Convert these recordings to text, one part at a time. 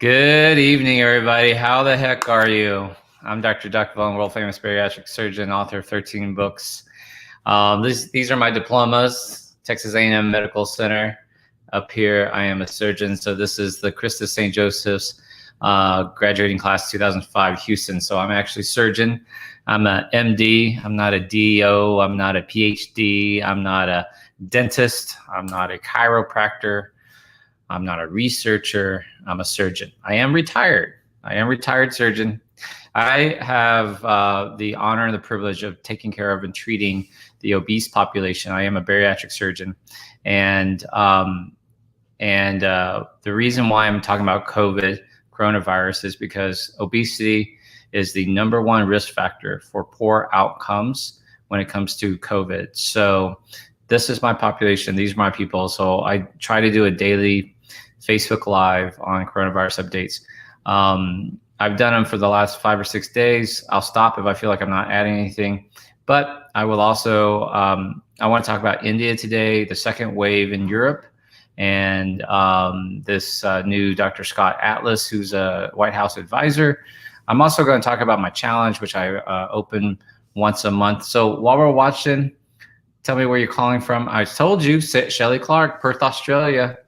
Good evening, everybody. How the heck are you? I'm Dr. Duck Vaughn, world famous bariatric surgeon, author of 13 books. These are my diplomas, Texas A&M Medical Center. Up here, I am a surgeon. So this is the Christus St. Joseph's graduating class 2005 Houston. So I'm actually a surgeon. I'm a MD. I'm not a DO. I'm not a PhD. I'm not a dentist. I'm not a chiropractor. I'm not a researcher. I'm a surgeon. I am retired. I am a retired surgeon. I have the honor and the privilege of taking care of and treating the obese population. I am a bariatric surgeon. And the reason why I'm talking about coronavirus, is because obesity is the #1 risk factor for poor outcomes when it comes to COVID. So this is my population. These are my people. So I try to do a daily Facebook Live on coronavirus updates. I've done them for the last 5 or 6 days. I'll stop if I feel like I'm not adding anything. But I will also, I want to talk about India today, the second wave in Europe, and this new Dr. Scott Atlas, who's a White House advisor. I'm also going to talk about my challenge, which I open once a month. So while we're watching, tell me where you're calling from. I told you, Shelley Clark, Perth, Australia.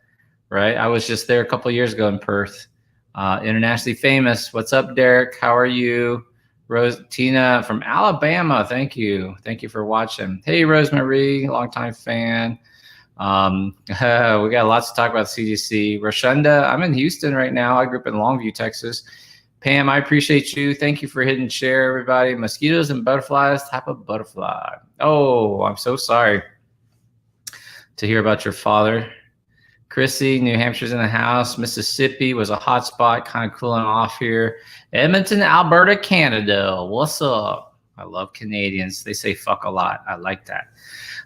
Right, I was just there a couple of years ago in Perth. Internationally famous. What's up, Derek? How are you? Rose Tina from Alabama. Thank you for watching. Hey, Rosemary, longtime fan. We got lots to talk about CDC. Rashunda, I'm in Houston right now. I grew up in Longview, Texas. Pam, I appreciate you. Thank you for hitting share, everybody. Mosquitoes and butterflies, type of butterfly. Oh, I'm so sorry to hear about your father. Chrissy, New Hampshire's in the house. Mississippi was a hot spot, kind of cooling off here. Edmonton, Alberta, Canada. What's up? I love Canadians. They say fuck a lot. I like that.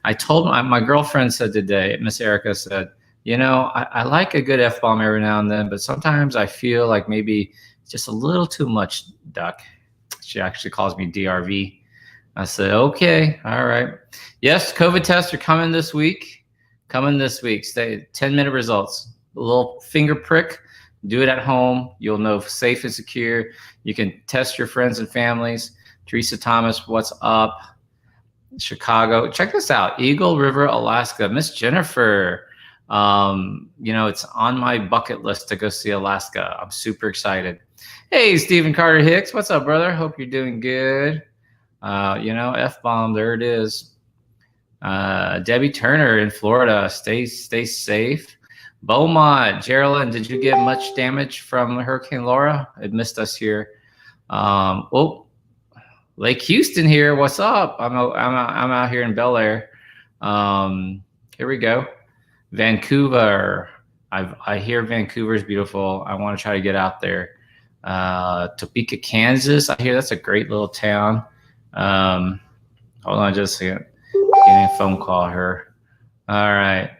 I told my girlfriend said today, Miss Erica said, you know, I like a good F-bomb every now and then, but sometimes I feel like maybe just a little too much, Duck. She actually calls me DRV. I said, okay, all right. Yes, COVID tests are coming this week. Stay 10-minute results. A little finger prick. Do it at home. You'll know safe and secure. You can test your friends and families. Teresa Thomas, what's up? Chicago. Check this out. Eagle River, Alaska. Miss Jennifer. You know, it's on my bucket list to go see Alaska. I'm super excited. Hey, Stephen Carter Hicks. What's up, brother? Hope you're doing good. You know, F-bomb. There it is. Debbie Turner in Florida, stay safe. Beaumont, Geraldine, did you get much damage from Hurricane Laura? It missed us here. Oh, Lake Houston here. What's up? I'm out here in Bel Air. Here we go. Vancouver. I hear Vancouver is beautiful. I want to try to get out there. Topeka, Kansas. I hear that's a great little town. Hold on just a second. Getting a phone call here. All right.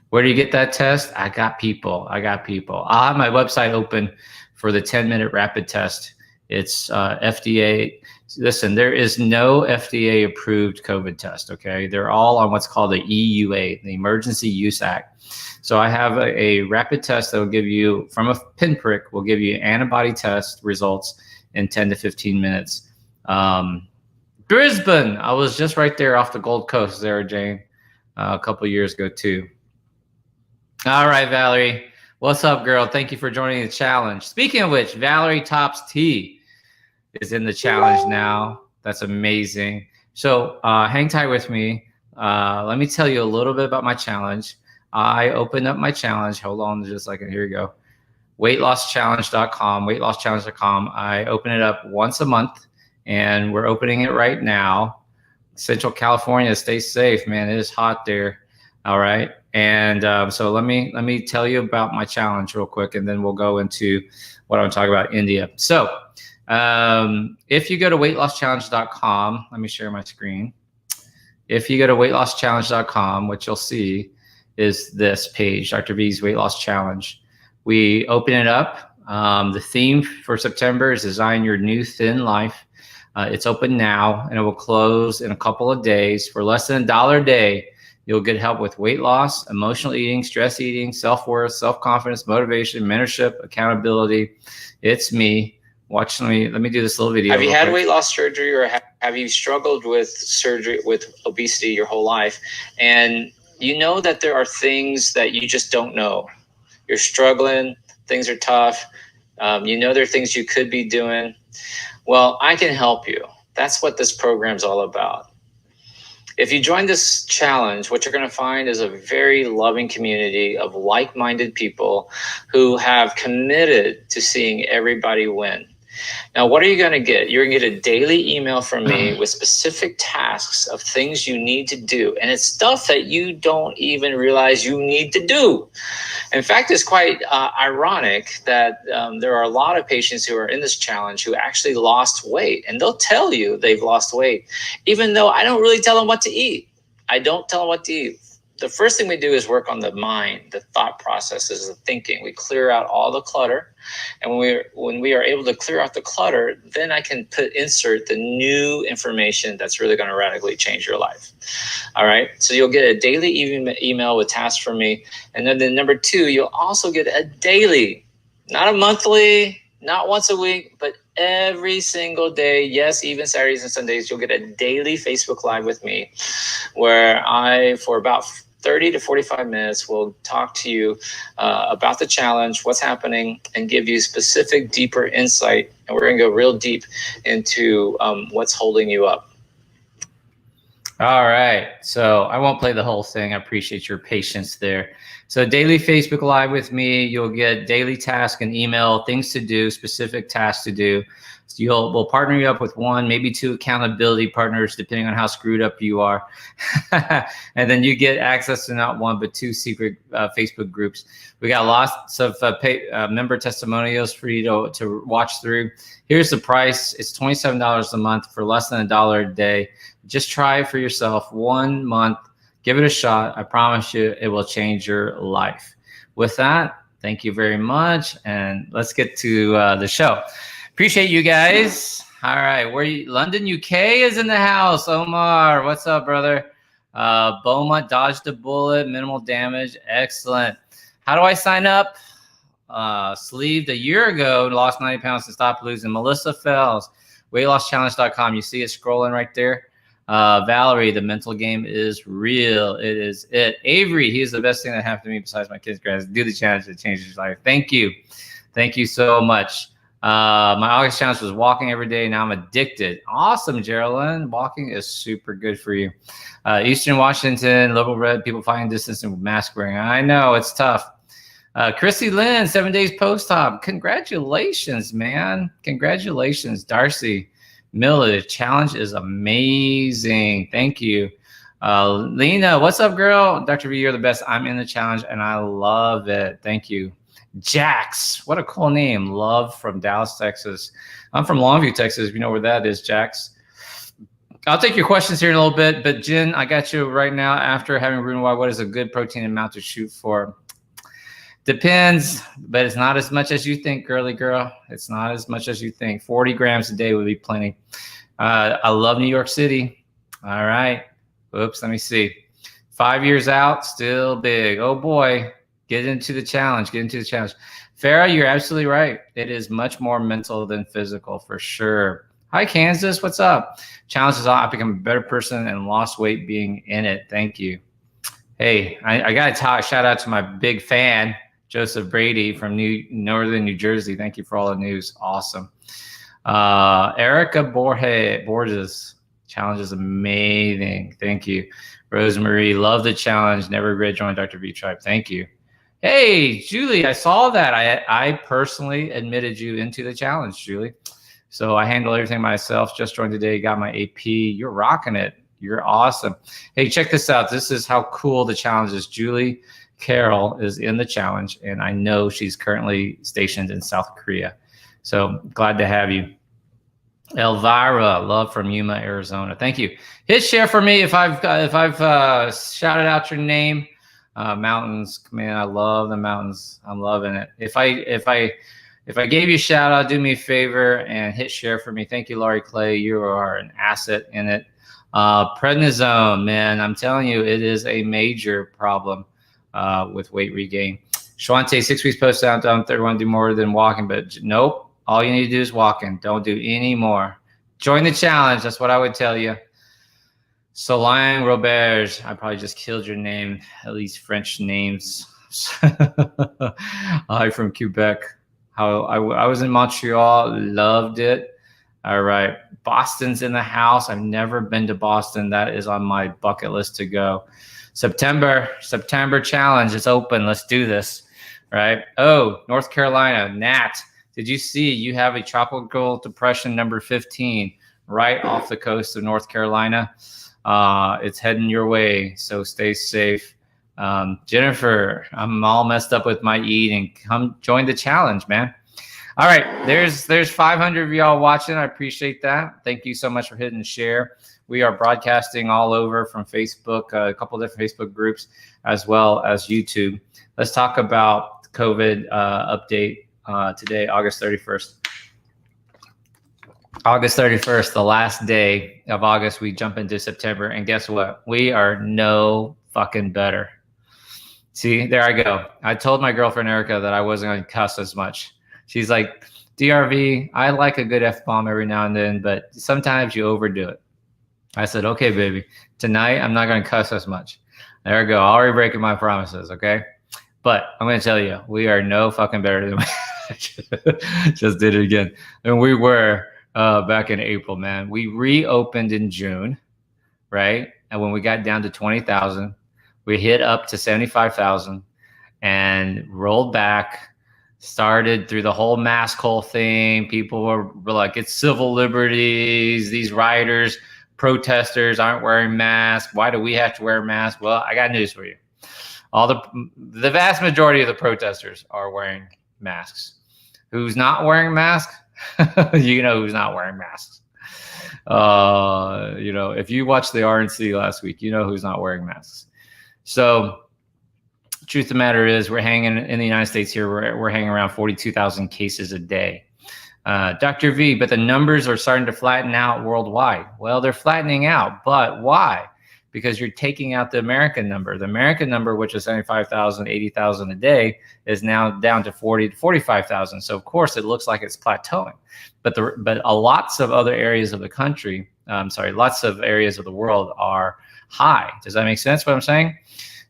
Where do you get that test? I got people. I'll have my website open for the 10-minute rapid test. It's FDA. Listen, there is no FDA approved COVID test. Okay. They're all on what's called the EUA, the Emergency Use Act. So I have a rapid test that will give you, from a pinprick, will give you antibody test results in 10 to 15 minutes. Brisbane, I was just right there off the Gold Coast there, Jane, a couple of years ago too. All right, Valerie, what's up, girl? Thank you for joining the challenge. Speaking of which, Valerie Tops T is in the challenge now. That's amazing. So hang tight with me. Let me tell you a little bit about my challenge. I opened up my challenge. Hold on just a second. Here we go. weightlosschallenge.com. I open it up once a month. And we're opening it right now. Central California, stay safe, man. It is hot there. All right. And so let me tell you about my challenge real quick, and then we'll go into what I'm talking about, India. So if you go to weightlosschallenge.com, let me share my screen. If you go to weightlosschallenge.com, what you'll see is this page, Dr. V's Weight Loss Challenge. We open it up. The theme for September is Design Your New Thin Life. It's open now, and it will close in a couple of days. For less than $1 a day, You'll get help with weight loss, emotional eating, stress eating, self-worth, self-confidence, motivation, mentorship, accountability. It's me. Let me do this little video. Have you had weight loss surgery, or have you struggled with surgery, with obesity your whole life? And you know that there are things that you just don't know. You're struggling, things are tough. You know there are things you could be doing. Well, I can help you. That's what this program's all about. If you join this challenge, what you're going to find is a very loving community of like-minded people who have committed to seeing everybody win. Now, what are you going to get? You're going to get a daily email from me with specific tasks of things you need to do. And it's stuff that you don't even realize you need to do. In fact, it's quite ironic that there are a lot of patients who are in this challenge who actually lost weight. And they'll tell you they've lost weight, even though I don't really tell them what to eat. I don't tell them what to eat. The first thing we do is work on the mind, the thought processes, the thinking. We clear out all the clutter. And when we are able to clear out the clutter, then I can insert the new information that's really going to radically change your life. All right. So you'll get a daily email with tasks from me. And then number two, you'll also get a daily, not a monthly, not once a week, but every single day. Yes, even Saturdays and Sundays, you'll get a daily Facebook Live with me where I, for about 30 to 45 minutes, will talk to you about the challenge, what's happening, and give you specific, deeper insight. And we're going to go real deep into what's holding you up. All right. So I won't play the whole thing. I appreciate your patience there. So daily Facebook Live with me, you'll get daily task and email, things to do, specific tasks to do. So we'll partner you up with one, maybe two accountability partners, depending on how screwed up you are. And then you get access to not one, but two secret Facebook groups. We got lots of member testimonials for you to watch through. Here's the price. It's $27 a month for less than $1 a day. Just try it for yourself 1 month. Give it a shot. I promise you it will change your life. With that, thank you very much. And let's get to the show. Appreciate you guys. All right. London, UK is in the house. Omar, what's up, brother? Beaumont dodged a bullet, minimal damage. Excellent. How do I sign up? Sleeved a year ago, lost 90 pounds and stopped losing. Melissa Fells, weightlosschallenge.com. You see it scrolling right there. Valerie, the mental game is real. It is it. Avery, he is the best thing that happened to me besides my kids' grads. Do the challenge that changes his life. Thank you. Thank you so much. My August challenge was walking every day. Now I'm addicted. Awesome, Geraldine. Walking is super good for you. Eastern Washington, liberal red, people fighting distance and mask wearing. I know, it's tough. Chrissy Lynn, 7 days post-op. Congratulations, man. Congratulations. Darcy Miller, the challenge is amazing. Thank you. Lena, what's up, girl? Dr. V, you're the best. I'm in the challenge, and I love it. Thank you. Jax, what a cool name. Love from Dallas, Texas. I'm from Longview, Texas. If you know where that is, Jax. I'll take your questions here in a little bit, but Jen, I got you right now. After having Ribeye, what is a good protein amount to shoot for? Depends, but it's not as much as you think, girly girl. It's not as much as you think. 40 grams a day would be plenty. I love New York City. All right. Oops, let me see. 5 years out, still big. Oh, boy. Get into the challenge. Get into the challenge. Farah, you're absolutely right. It is much more mental than physical, for sure. Hi, Kansas. What's up? Challenge is I've become a better person and lost weight being in it. Thank you. Hey, I got to shout out to my big fan, Joseph Brady from Northern New Jersey. Thank you for all the news. Awesome. Erica Borges. Challenge is amazing. Thank you. Rosemary, love the challenge. Never regret joining Dr. V Tribe. Thank you. Hey, Julie, I saw that. I personally admitted you into the challenge, Julie. So I handle everything myself. Just joined today, got my AP. You're rocking it. You're awesome. Hey, check this out. This is how cool the challenge is. Julie Carroll is in the challenge, and I know she's currently stationed in South Korea. So glad to have you. Elvira, love from Yuma, Arizona. Thank you. Hit share for me if I've shouted out your name. Mountains, man, I love the mountains. I'm loving it. If I gave you a shout out, do me a favor and hit share for me. Thank you, Laurie Clay. You are an asset in it. Prednisone, man, I'm telling you, it is a major problem with weight regain. Shwante, 6 weeks post out, don't want to do more than walking, but nope. All you need to do is walking. Don't do any more. Join the challenge. That's what I would tell you. Solange Robert, I probably just killed your name, at least French names. Hi from Quebec. I was in Montreal, loved it. All right, Boston's in the house. I've never been to Boston. That is on my bucket list to go. September challenge is open. Let's do this, right? Oh, North Carolina, Nat. Did you see you have a tropical depression number 15 right off the coast of North Carolina? It's heading your way, so stay safe. Jennifer, I'm all messed up with my eating. Come join the challenge, man. All right, there's 500 of y'all watching. I appreciate that. Thank you so much for hitting share. We are broadcasting all over from Facebook, a couple of different Facebook groups, as well as YouTube. Let's talk about COVID update today, August 31st. August 31st, the last day of August, we jump into September. And guess what? We are no fucking better. See, there I go. I told my girlfriend, Erica, that I wasn't going to cuss as much. She's like, DRV, I like a good F-bomb every now and then, but sometimes you overdo it. I said, okay, baby. Tonight, I'm not going to cuss as much. There we go. Already breaking my promises, okay? But I'm going to tell you, we are no fucking better than just did it again. And we were back in April, man. We reopened in June, right? And when we got down to 20,000, we hit up to 75,000 and rolled back, started through the whole mask hole thing. People were like, it's civil liberties. These rioters, protesters aren't wearing masks. Why do we have to wear masks? Well, I got news for you. The vast majority of the protesters are wearing masks. Who's not wearing masks? You know who's not wearing masks. You know, if you watched the RNC last week, you know who's not wearing masks. So truth of the matter is we're hanging in the United States here. We're hanging around 42,000 cases a day. Dr. V, but the numbers are starting to flatten out worldwide. Well, they're flattening out, but why? Because you're taking out the American number. The American number, which is 75,000, 80,000 a day, is now down to 40 to 45,000. So of course it looks like it's plateauing, but lots of other areas of the country, lots of areas of the world are high. Does that make sense what I'm saying?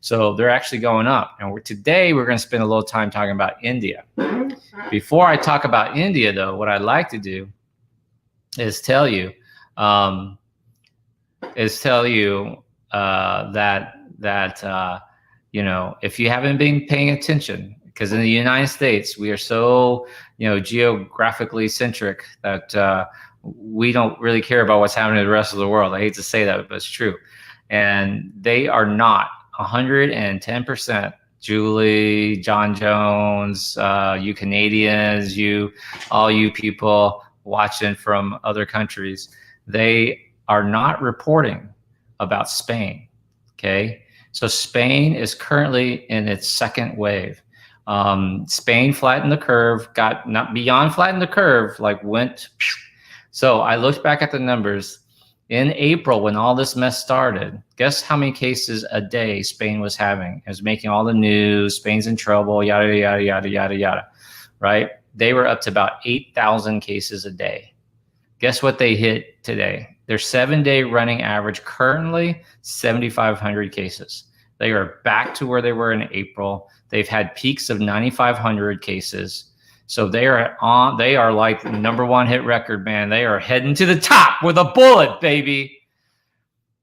So they're actually going up. And today we're going to spend a little time talking about India. Before I talk about India, though, what I'd like to do is tell you that you know, if you haven't been paying attention, because in the United States we are so, you know, geographically centric that we don't really care about what's happening to the rest of the world. I hate to say that, but it's true. And they are not 110%. Julie, John Jones, you Canadians, all you people watching from other countries, they are not reporting about Spain. Okay, so Spain is currently in its second wave. Spain flattened the curve, got not beyond flattened the curve, like went. So I looked back at the numbers in April when all this mess started. Guess how many cases a day Spain was having? It was making all the news. Spain's in trouble, yada, yada, yada, yada, yada, right? They were up to about 8,000 cases a day. Guess what they hit today? Their 7-day running average currently 7,500 cases. They are back to where they were in April. They've had peaks of 9,500 cases. So they are like the #1 hit record, man. They are heading to the top with a bullet, baby.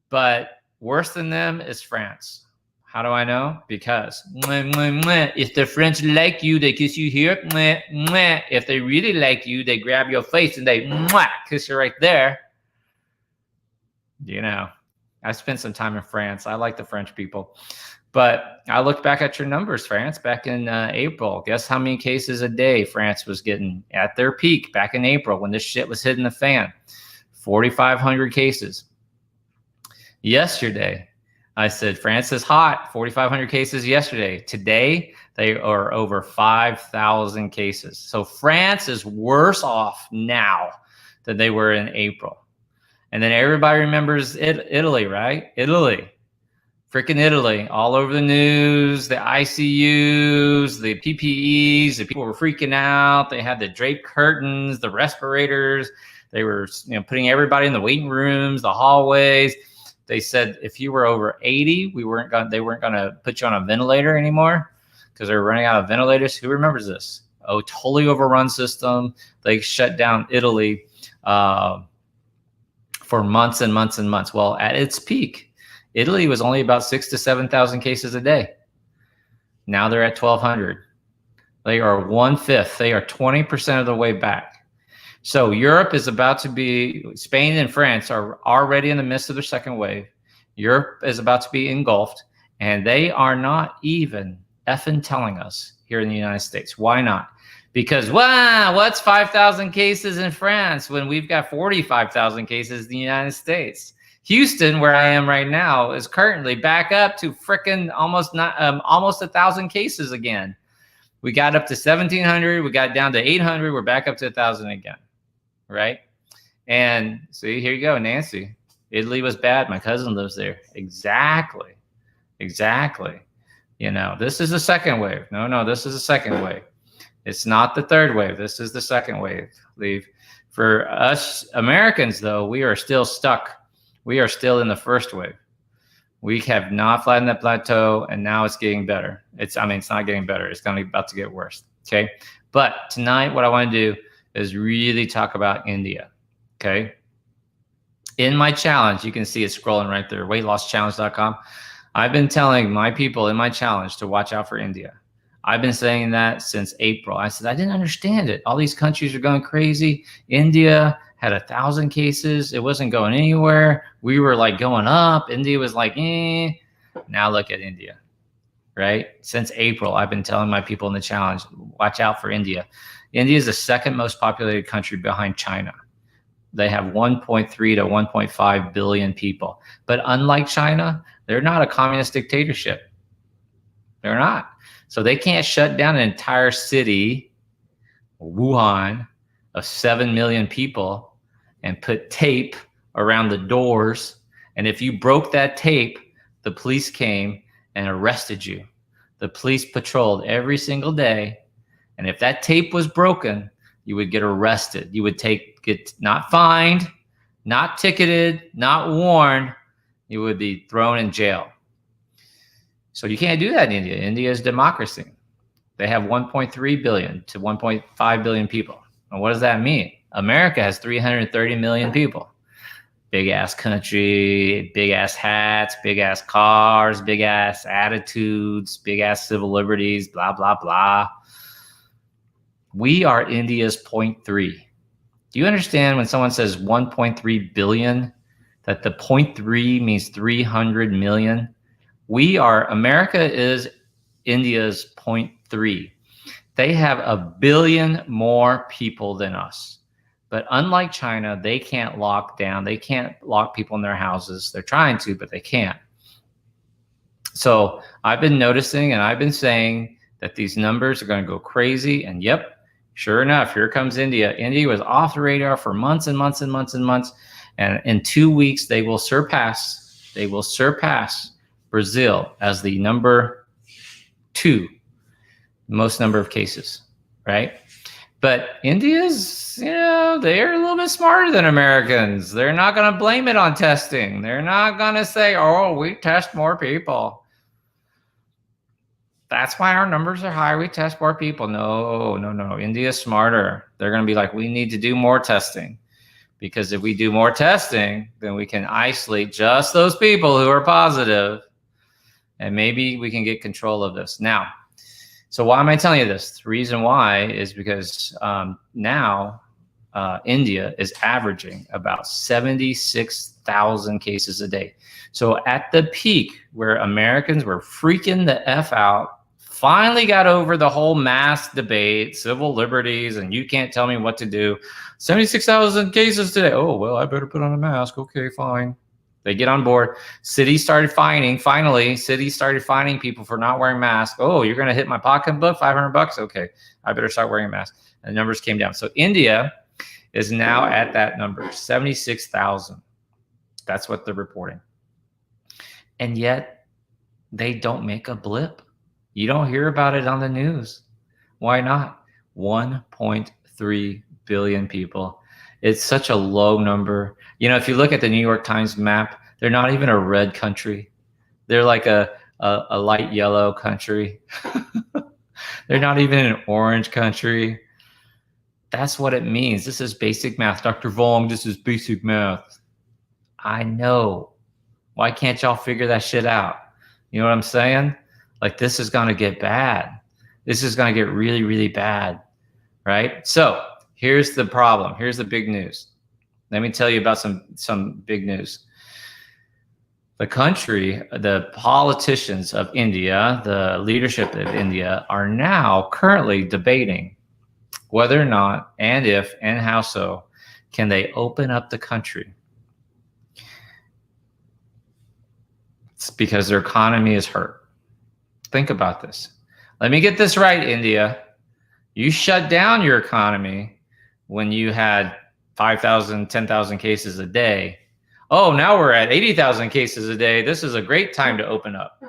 But worse than them is France. How do I know? Because if the French like you, they kiss you here. If they really like you, they grab your face and they kiss you right there. You know, I spent some time in France. I like the French people. But I looked back at your numbers, France, back in April. Guess how many cases a day France was getting at their peak back in April when this shit was hitting the fan? 4,500 cases. Yesterday, I said, France is hot, 4,500 cases yesterday. Today, they are over 5,000 cases. So France is worse off now than they were in April. And then everybody remembers Italy, right? Italy. Freaking Italy, all over the news, the ICUs, the PPEs, the people were freaking out. They had the draped curtains, the respirators. They were, putting everybody in the waiting rooms, the hallways. They said if you were over 80, they weren't going to put you on a ventilator anymore because they were running out of ventilators. Who remembers this? Oh, totally overrun system. They shut down Italy for months and months and months. Well, at its peak, Italy was only about 6,000 to 7,000 cases a day. Now they're at 1,200. They are 1/5. They are 20% of the way back. So Europe is about to be, Spain and France are already in the midst of their second wave. Europe is about to be engulfed, and they are not even effing telling us here in the United States. Why not? Because, wow, what's 5,000 cases in France when we've got 45,000 cases in the United States? Houston, where I am right now, is currently back up to frickin' almost 1,000 cases again. We got up to 1,700. We got down to 800. We're back up to 1,000 again, right? And see, here you go, Nancy. Italy was bad. My cousin lives there. Exactly. This is the second wave. No, this is the second wave. It's not the third wave. This is the second wave. For us Americans, though, we are still stuck. We are still in the first wave. We have not flattened that plateau, and now it's getting better. It's not getting better. It's about to get worse, okay? But tonight, what I want to do is really talk about India, okay? In my challenge, you can see it scrolling right there, weightlosschallenge.com. I've been telling my people in my challenge to watch out for India. I've been saying that since April. I said, I didn't understand it. All these countries are going crazy. India had 1,000 cases. It wasn't going anywhere. We were like going up. India was like, eh. Now look at India, right? Since April, I've been telling my people in the challenge, watch out for India. India is the second most populated country behind China. They have 1.3 to 1.5 billion people. But unlike China, they're not a communist dictatorship. They're not. So they can't shut down an entire city, Wuhan, of 7 million people and put tape around the doors. And if you broke that tape, the police came and arrested you. The police patrolled every single day. And if that tape was broken, you would get arrested. You would get not fined, not ticketed, not warned. You would be thrown in jail. So you can't do that in India. India is democracy. They have 1.3 billion to 1.5 billion people. And what does that mean? America has 330 million people. Big ass country, big ass hats, big ass cars, big ass attitudes, big ass civil liberties, blah, blah, blah. We are India's 0.3. Do you understand when someone says 1.3 billion, that the 0.3 means 300 million? America is India's 0.3. They have 1 billion more people than us. But unlike China, they can't lock down. They can't lock people in their houses. They're trying to, but they can't. So I've been noticing and I've been saying that these numbers are going to go crazy. And yep, sure enough, here comes India. India was off the radar for months and months and months and months. And in 2 weeks, they will surpass Brazil as the number 2 most number of cases, right? But India's, they're a little bit smarter than Americans. They're not going to blame it on testing. They're not going to say, oh, we test more people. That's why our numbers are high. We test more people. No. India's smarter. They're going to be like, we need to do more testing. Because if we do more testing, then we can isolate just those people who are positive. And maybe we can get control of this. Now, so why am I telling you this? The reason why is because now India is averaging about 76,000 cases a day. So at the peak where Americans were freaking the F out, finally got over the whole mask debate, civil liberties, and you can't tell me what to do. 76,000 cases today. Oh, well, I better put on a mask. Okay, fine. They get on board. Cities started fining. Finally, cities started fining people for not wearing masks. Oh, you're going to hit my pocketbook, $500? Okay, I better start wearing a mask. And the numbers came down. So India is now at that number, 76,000. That's what they're reporting. And yet they don't make a blip. You don't hear about it on the news. Why not? 1.3 billion people. It's such a low number. You know, if you look at the New York Times map, they're not even a red country. They're like a light yellow country. They're not even an orange country. That's what it means. This is basic math. Dr. Vong, this is basic math. I know. Why can't y'all figure that shit out? You know what I'm saying? Like, this is going to get bad. This is going to get really, really bad, right? So here's the problem. Here's the big news. Let me tell you about some big news. The country, the politicians of India, the leadership of India are now currently debating whether or not, and if, and how so, can they open up the country. It's because their economy is hurt. Think about this. Let me get this right, India. You shut down your economy when you had 5,000, 10,000 cases a day. Oh, now we're at 80,000 cases a day. This is a great time to open up.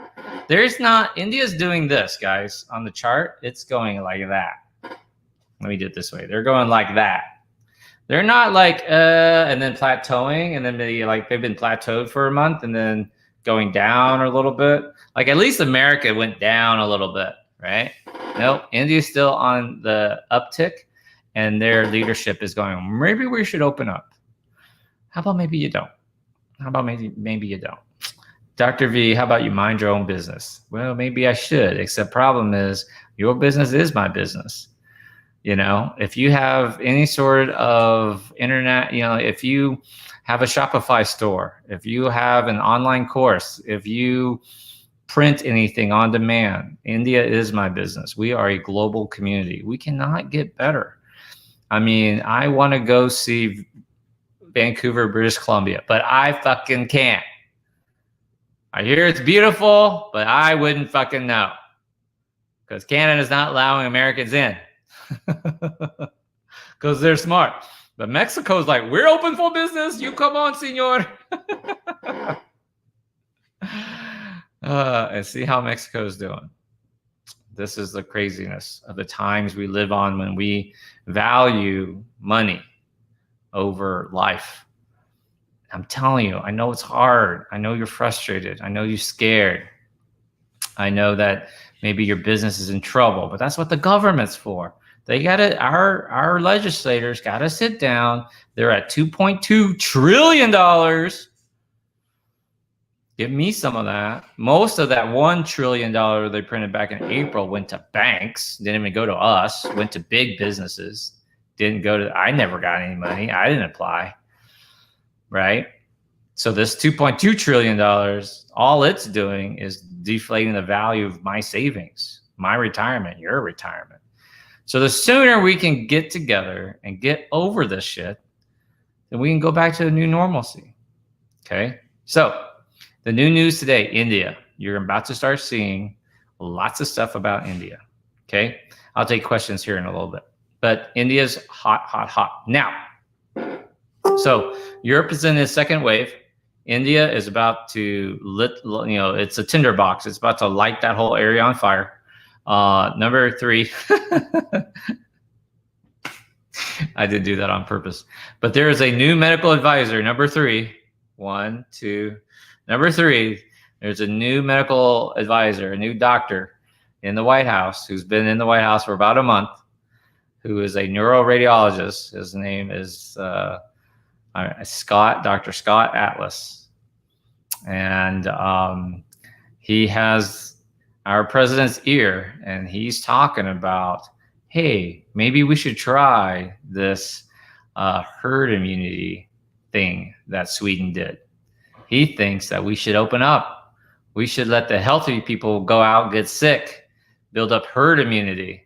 India's doing this, guys, on the chart. It's going like that. Let me do it this way. They're going like that. They're not like, and then plateauing, and then they've been plateaued for a month and then going down a little bit. Like, at least America went down a little bit, right? Nope, India's still on the uptick, and their leadership is going, maybe we should open up. How about maybe you don't? How about maybe you don't? Dr. V, how about you mind your own business? Well, maybe I should, except problem is your business is my business. You know, if you have any sort of internet, you know, if you have a Shopify store, if you have an online course, if you print anything on demand, India is my business. We are a global community. We cannot get better. I mean, I want to go see Vancouver, British Columbia, but I fucking can't. I hear it's beautiful, but I wouldn't fucking know, because Canada's not allowing Americans in because they're smart. But Mexico's like, we're open for business. You come on, senor. And see how Mexico's doing. This is the craziness of the times we live on when we value money over life. I'm telling you, I know it's hard. I know you're frustrated. I know you're scared. I know that maybe your business is in trouble, but that's what the government's for. Our legislators gotta sit down. They're at $2.2 trillion. Give me some of that. Most of that $1 trillion they printed back in April went to banks, didn't even go to us, went to big businesses. I never got any money. I didn't apply, right? So this $2.2 trillion, all it's doing is deflating the value of my savings, my retirement, your retirement. So the sooner we can get together and get over this shit, then we can go back to a new normalcy, okay? So the new news today, India. You're about to start seeing lots of stuff about India, okay? I'll take questions here in a little bit. But India's hot, hot, hot. Now, so Europe is in its second wave. India is about to it's a tinderbox. It's about to light that whole area on fire. Number 3. I did do that on purpose. But there is a new medical advisor, number 3. 1, 2. Number 3, there's a new medical advisor, a new doctor in the White House who's been in the White House for about a month, who is a neuroradiologist. His name is Dr. Scott Atlas. And he has our president's ear, and he's talking about, hey, maybe we should try this herd immunity thing that Sweden did. He thinks that we should open up. We should let the healthy people go out and get sick, build up herd immunity.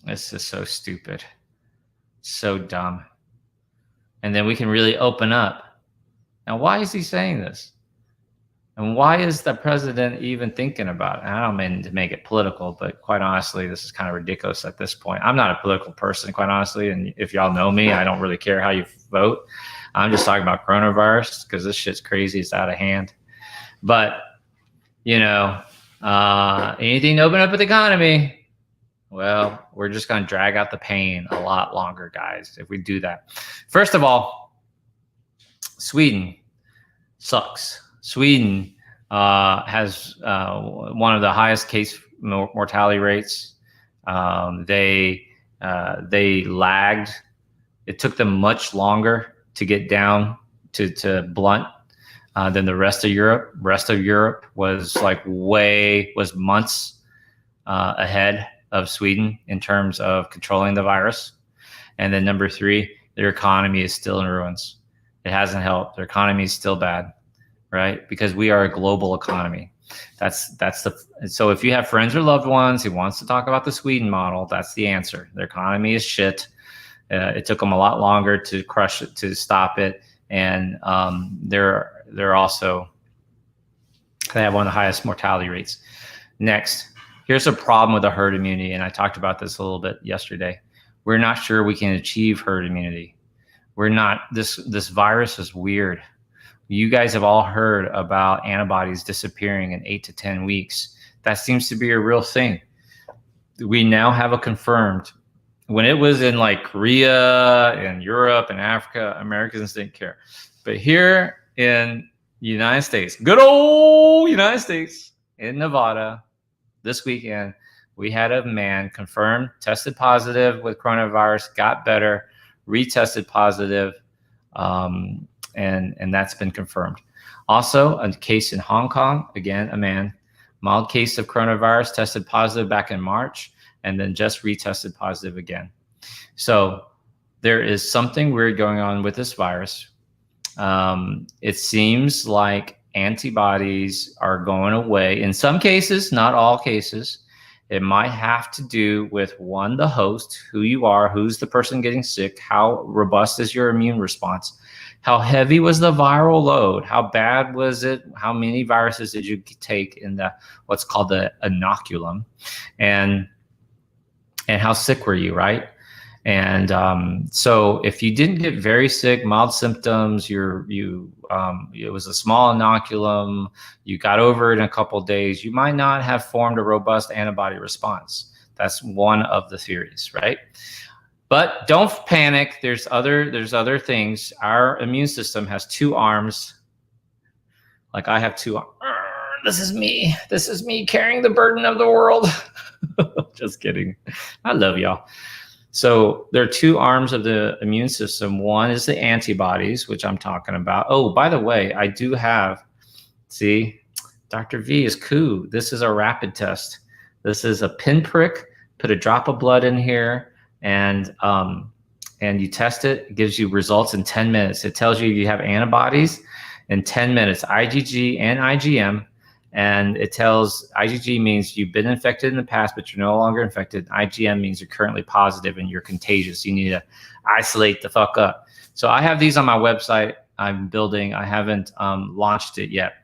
This is so stupid, so dumb. And then we can really open up. Now, why is he saying this? And why is the president even thinking about it? I don't mean to make it political, but quite honestly, this is kind of ridiculous at this point. I'm not a political person, quite honestly. And if y'all know me, I don't really care how you vote. I'm just talking about coronavirus because this shit's crazy. It's out of hand. But, you know, anything to open up the economy, well, we're just going to drag out the pain a lot longer, guys, if we do that. First of all, Sweden sucks. Sweden has one of the highest case mortality rates. They lagged. It took them much longer to get down to blunt than the rest of Europe. Rest of Europe was was months ahead of Sweden in terms of controlling the virus. And then number three, their economy is still in ruins. It hasn't helped. Their economy is still bad, right? Because we are a global economy. So if you have friends or loved ones who wants to talk about the Sweden model, that's the answer. Their economy is shit. It took them a lot longer to crush it, to stop it. And they're also, they have one of the highest mortality rates. Next, here's a problem with the herd immunity. And I talked about this a little bit yesterday. We're not sure we can achieve herd immunity. We're not, this virus is weird. You guys have all heard about antibodies disappearing in 8 to 10 weeks. That seems to be a real thing. We now have a confirmed. When it was in like Korea and Europe and Africa, Americans didn't care. But here in the United States, good old United States, in Nevada, this weekend, we had a man confirmed, tested positive with coronavirus, got better, retested positive, and that's been confirmed. Also, a case in Hong Kong, again, a man, mild case of coronavirus, tested positive back in March, and then just retested positive again. So there is something weird going on with this virus. It seems like antibodies are going away. In some cases, not all cases. It might have to do with one, the host, who you are, who's the person getting sick, how robust is your immune response, how heavy was the viral load, how bad was it, how many viruses did you take in the what's called the inoculum, and how sick were you, right? And so if you didn't get very sick, mild symptoms, it was a small inoculum, you got over it in a couple of days, you might not have formed a robust antibody response. That's one of the theories, right? But don't panic. There's other things. Our immune system has two arms. Like I have two arms. This is me. This is me carrying the burden of the world. Just kidding. I love y'all. So there are two arms of the immune system. One is the antibodies, which I'm talking about. Oh, by the way, I do have, see, Dr. V is cool. This is a rapid test. This is a pinprick, put a drop of blood in here, and you test it. It gives you results in 10 minutes. It tells you you have antibodies in 10 minutes, IgG and IgM. And it tells IgG means you've been infected in the past, but you're no longer infected. IgM means you're currently positive and you're contagious. You need to isolate the fuck up. So I have these on my website. I'm building. I haven't launched it yet.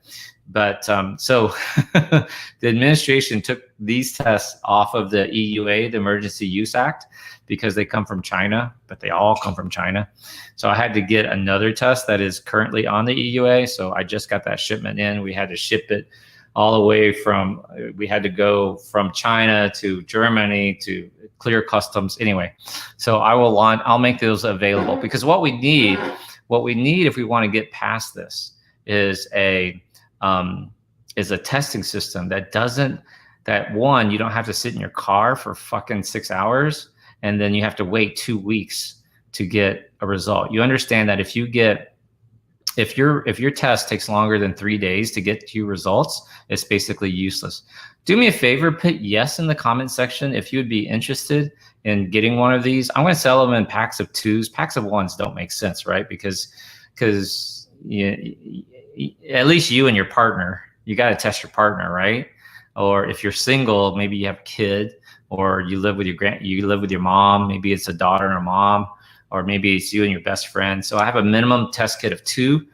But so the administration took these tests off of the EUA, the Emergency Use Act, because they come from China, but they all come from China. So I had to get another test that is currently on the EUA. So I just got that shipment in. We had to ship it all the way from, we had to go from China to Germany to clear customs. Anyway, so I'll make those available, because what we need if we want to get past this is a testing system that one, you don't have to sit in your car for fucking 6 hours and then you have to wait 2 weeks to get a result. You understand that if your test takes longer than 3 days to get you results, it's basically useless. Do me a favor, put yes in the comment section if you would be interested in getting one of these. I'm going to sell them in packs of 2s. Packs of 1s don't make sense, right? Because at least you and your partner, you got to test your partner, right? Or if you're single, maybe you have a kid, or you live with your mom, maybe it's a daughter and a mom, or maybe it's you and your best friend. So I have a minimum test kit of 2,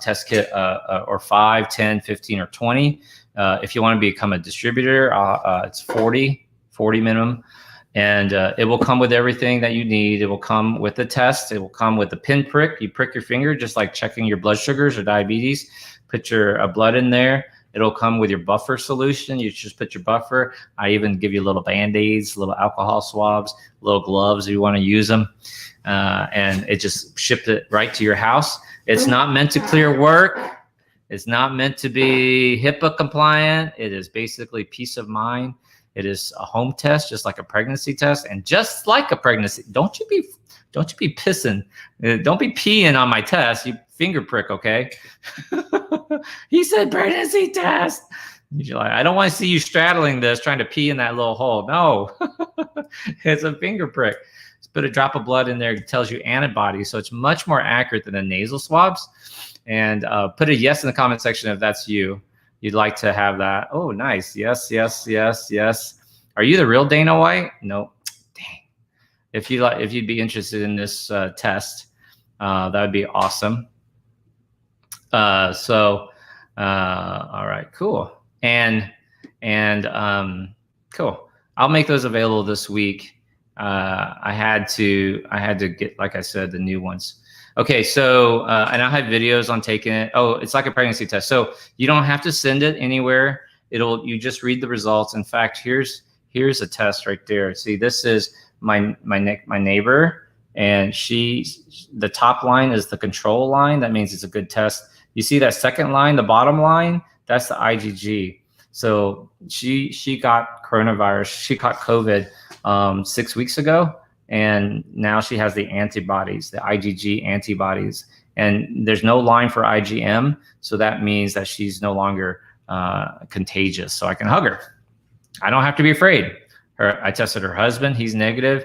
test kit or 5, 10, 15, or 20. If you want to become a distributor, it's 40 minimum. And it will come with everything that you need. It will come with the test. It will come with the pin prick. You prick your finger, just like checking your blood sugars or diabetes. Put your blood in there. It'll come with your buffer solution. You just put your buffer. I even give you little Band-Aids, little alcohol swabs, little gloves if you want to use them. And it just shipped it right to your house. It's not meant to clear work. It's not meant to be HIPAA compliant. It is basically peace of mind. It is a home test, just like a pregnancy test, and just like a pregnancy. Don't you be pissing. Don't be peeing on my test. You finger prick, okay? He said pregnancy test. You're like, I don't want to see you straddling this, trying to pee in that little hole. No, it's a finger prick. Just put a drop of blood in there. It tells you antibodies, so it's much more accurate than the nasal swabs. And put a yes in the comment section if that's you. You'd like to have that. Oh, nice. Yes, yes, yes, yes. Are you the real Dana White? No. Dang. If you'd be interested in this test, that would be awesome. All right, cool. And cool. I'll make those available this week. I had to get, like I said, the new ones. Okay, so, and I have videos on taking it. Oh, it's like a pregnancy test. So you don't have to send it anywhere. You just read the results. In fact, here's a test right there. See, this is my neighbor, and the top line is the control line. That means it's a good test. You see that second line, the bottom line, that's the IgG. So she got coronavirus. She caught COVID 6 weeks ago. And now she has the antibodies, the IgG antibodies, and there's no line for IgM. So that means that she's no longer contagious. So I can hug her. I don't have to be afraid. I tested her husband. He's negative,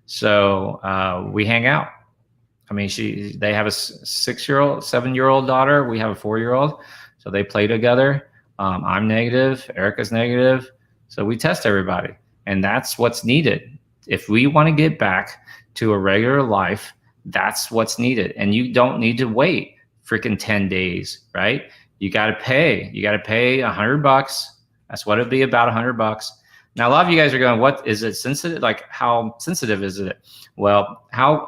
so we hang out. I mean, they have a 6-year-old, 7-year-old daughter. We have a 4-year-old. So they play together. I'm negative. Erica's negative. So we test everybody. And that's what's needed. If we want to get back to a regular life, that's what's needed. And you don't need to wait freaking 10 days, right? You got to pay. You got to pay $100. That's what it'd be, about $100. Now, a lot of you guys are going, what is it sensitive? Like, how sensitive is it? Well, how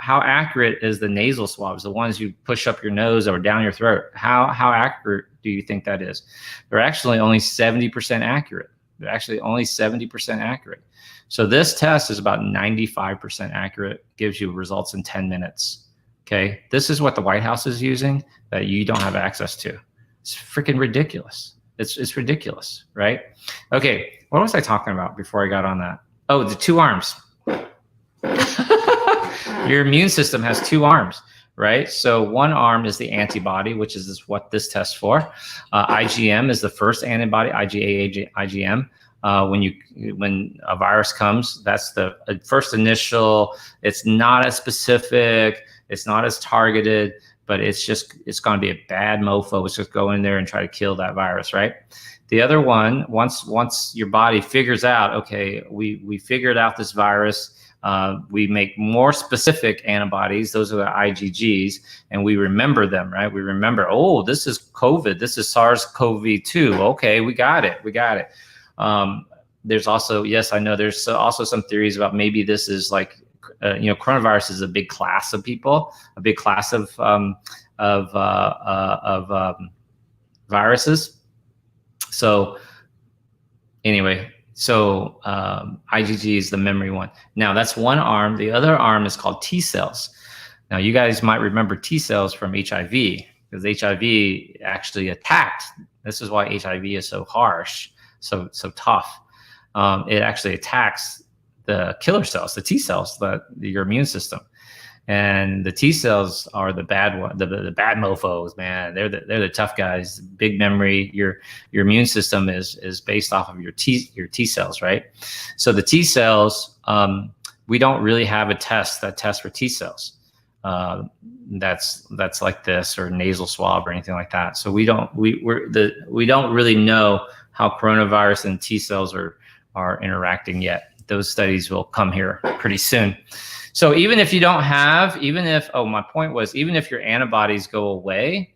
accurate is the nasal swabs, the ones you push up your nose or down your throat? How accurate do you think that is? They're actually only 70% accurate. They're actually only 70% accurate. So this test is about 95% accurate, gives you results in 10 minutes. Okay, this is what the White House is using that you don't have access to. It's freaking ridiculous. It's ridiculous, right? Okay, what was I talking about before I got on that? Oh, the 2 arms. Your immune system has 2 arms, right? So one arm is the antibody, which is what this test's for. IgM is the first antibody, IgA, IgM. When a virus comes, that's the first initial. It's not as specific, it's not as targeted, but it's going to be a bad mofo. It's just go in there and try to kill that virus, right? The other one, once your body figures out, okay, we figured out this virus, we make more specific antibodies. Those are the IgGs, and we remember them, right? We remember, oh, this is COVID, this is SARS-CoV-2. Okay, we got it. There's also, yes, I know there's also some theories about maybe this is like, coronavirus is a big class of people, a big class of viruses. So anyway, IgG is the memory one. Now that's one arm. The other arm is called T cells. Now you guys might remember T cells from HIV, because HIV actually attacked. This is why HIV is so harsh, so tough. It actually attacks the killer cells, the T cells, your immune system. And the T cells are the bad one, the bad mofos, man. They're the tough guys. Big memory. Your immune system is based off of your T cells, right? So the T cells, we don't really have a test that tests for T cells. That's like this, or nasal swab or anything like that. So we don't really know how coronavirus and T cells are interacting yet. those studies will come here pretty soon. So even if you don't have, my point was, even if your antibodies go away,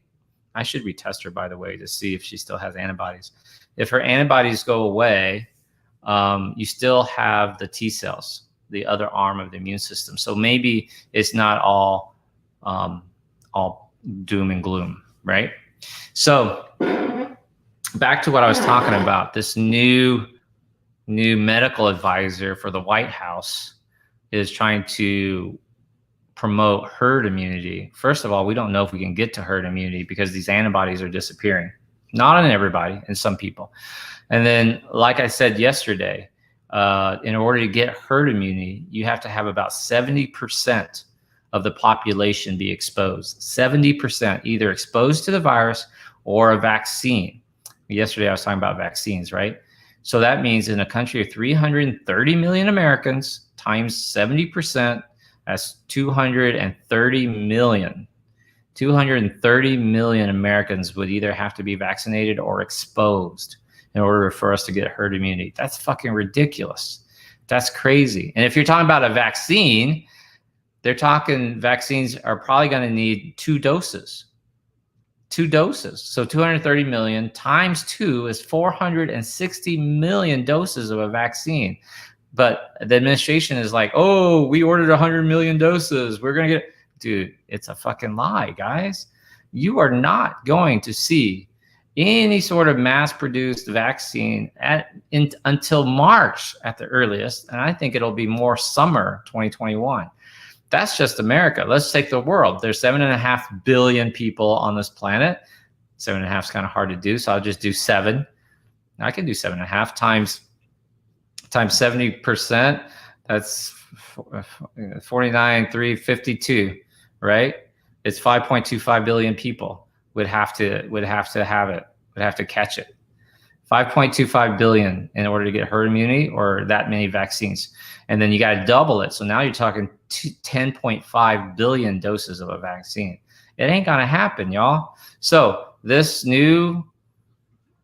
I should retest her, by the way, to see if she still has antibodies. If her antibodies go away, you still have the T cells, the other arm of the immune system. So maybe it's not all doom and gloom, right? So back to what I was talking about, this new medical advisor for the White House is trying to promote herd immunity. First of all, we don't know if we can get to herd immunity because these antibodies are disappearing. Not in everybody, in some people. And then, like I said yesterday, in order to get herd immunity, you have to have about 70% of the population be exposed. 70% either exposed to the virus or a vaccine. Yesterday, I was talking about vaccines, right? So that means in a country of 330 million Americans times 70%, that's 230 million. 230 million Americans would either have to be vaccinated or exposed in order for us to get herd immunity. That's fucking ridiculous. That's crazy. And if you're talking about a vaccine, they're talking vaccines are probably going to need 2 doses. 2 doses. So 230 million times 2 is 460 million doses of a vaccine. But the administration is like, oh, we ordered 100 million doses. We're going to get, dude, it's a fucking lie, guys. You are not going to see any sort of mass-produced vaccine until March at the earliest. And I think it'll be more summer 2021. That's just America. Let's take the world. There's 7.5 billion people on this planet. 7.5 is kind of hard to do, so I'll just do 7. I can do 7.5 times 70%. That's 49,352, right? It's 5.25 billion people would have to have it, would have to catch it. 5.25 billion in order to get herd immunity or that many vaccines. And then you got to double it. So now you're talking 10.5 billion doses of a vaccine. It ain't going to happen, y'all. So this new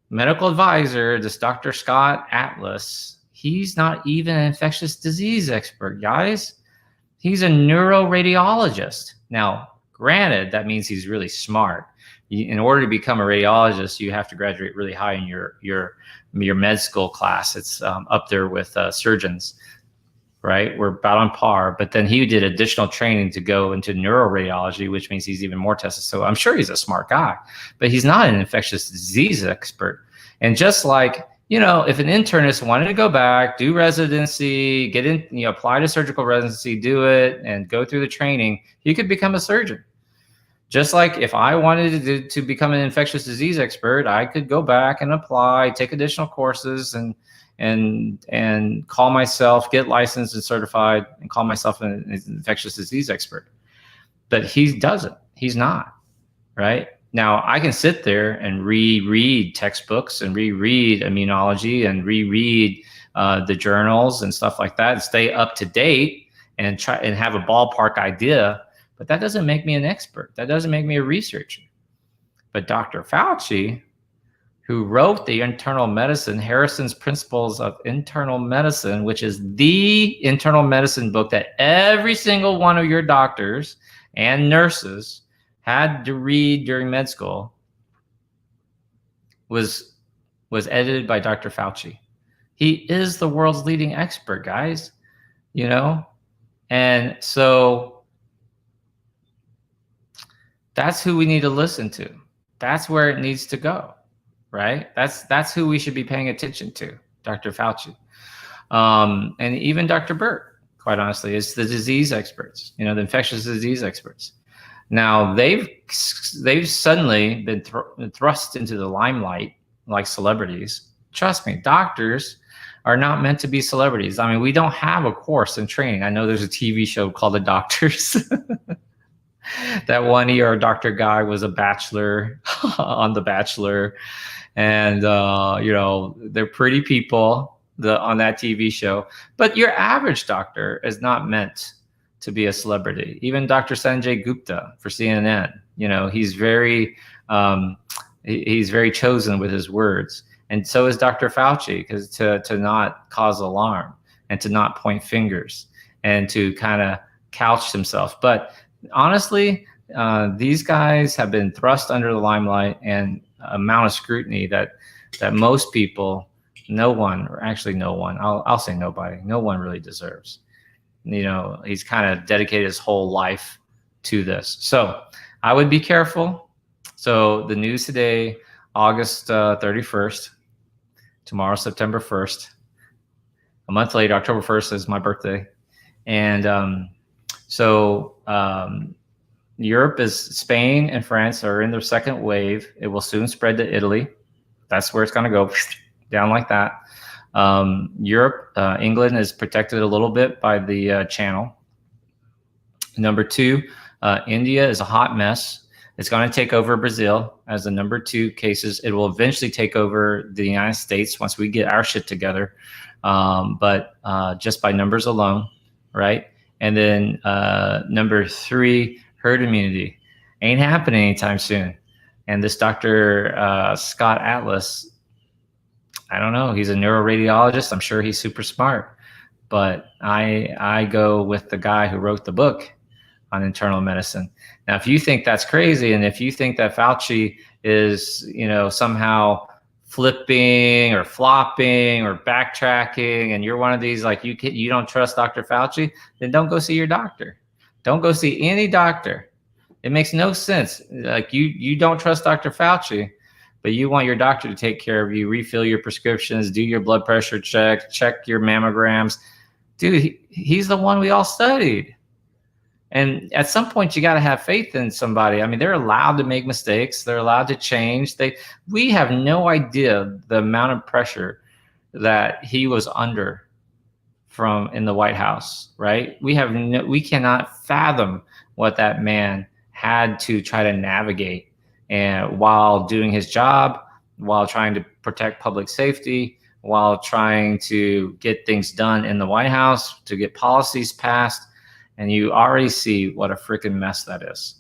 medical advisor, this Dr. Scott Atlas, he's not even an infectious disease expert, guys. He's a neuroradiologist. Now, granted, that means he's really smart. In order to become a radiologist, you have to graduate really high in your med school class. It's up there with surgeons, right? We're about on par. But then he did additional training to go into neuroradiology, which means he's even more tested. So I'm sure he's a smart guy, but he's not an infectious disease expert. And just like, you know, if an internist wanted to go back, do residency, get in, you know, apply to surgical residency, do it, and go through the training, he could become a surgeon. Just like if I wanted to become an infectious disease expert, I could go back and apply, take additional courses, and call myself, get licensed and certified, and call myself an infectious disease expert. But he doesn't. He's not, right? Now, I can sit there and reread textbooks and reread immunology and reread the journals and stuff like that and stay up to date and try and have a ballpark idea. But that doesn't make me an expert. That doesn't make me a researcher. But Dr. Fauci, who wrote the Internal Medicine, Harrison's Principles of Internal Medicine, which is the internal medicine book that every single one of your doctors and nurses had to read during med school, was edited by Dr. Fauci. He is the world's leading expert, guys, you know? And so that's who we need to listen to. That's where it needs to go, right? That's who we should be paying attention to, Dr. Fauci. And even Dr. Burt, quite honestly, is the disease experts, you know, the infectious disease experts. Now, they've suddenly been thrust into the limelight like celebrities. Trust me, doctors are not meant to be celebrities. I mean, we don't have a course in training. I know there's a TV show called The Doctors. That one ER doctor guy was a bachelor on The Bachelor. And, you know, they're pretty people on that TV show. But your average doctor is not meant to be a celebrity. Even Dr. Sanjay Gupta for CNN, you know, he's very chosen with his words. And so is Dr. Fauci, because to not cause alarm. and to not point fingers and to kind of couch themselves. But honestly, these guys have been thrust under the limelight and amount of scrutiny that most people, no one, or actually no one, I'll say nobody, no one really deserves. He's kind of dedicated his whole life to this. So I would be careful. So the news today, August 31st, tomorrow, September 1st, a month later, October 1st is my birthday. And Europe is, Spain and France are in their second wave. It will soon spread to Italy. That's where it's going to go down like that. Europe, England is protected a little bit by the channel. Number 2, India is a hot mess. It's going to take over Brazil as the number 2 cases. It will eventually take over the United States once we get our shit together. But just by numbers alone, right? And then number 3, herd immunity. Ain't happening anytime soon. And this Dr. Scott Atlas, I don't know. He's a neuroradiologist. I'm sure he's super smart. But I go with the guy who wrote the book on internal medicine. Now, if you think that's crazy, and if you think that Fauci is, somehow flipping or flopping or backtracking, and you're one of these, like you don't trust Dr. Fauci, then don't go see your doctor. Don't go see any doctor. It makes no sense. Like you don't trust Dr. Fauci, but you want your doctor to take care of you, refill your prescriptions, do your blood pressure check your mammograms. Dude, he's the one we all studied. And at some point, you got to have faith in somebody. I mean, they're allowed to make mistakes. They're allowed to change. We have no idea the amount of pressure that he was under from in the White House, right? We cannot fathom what that man had to try to navigate, and while doing his job, while trying to protect public safety, while trying to get things done in the White House, to get policies passed. And you already see what a freaking mess that is,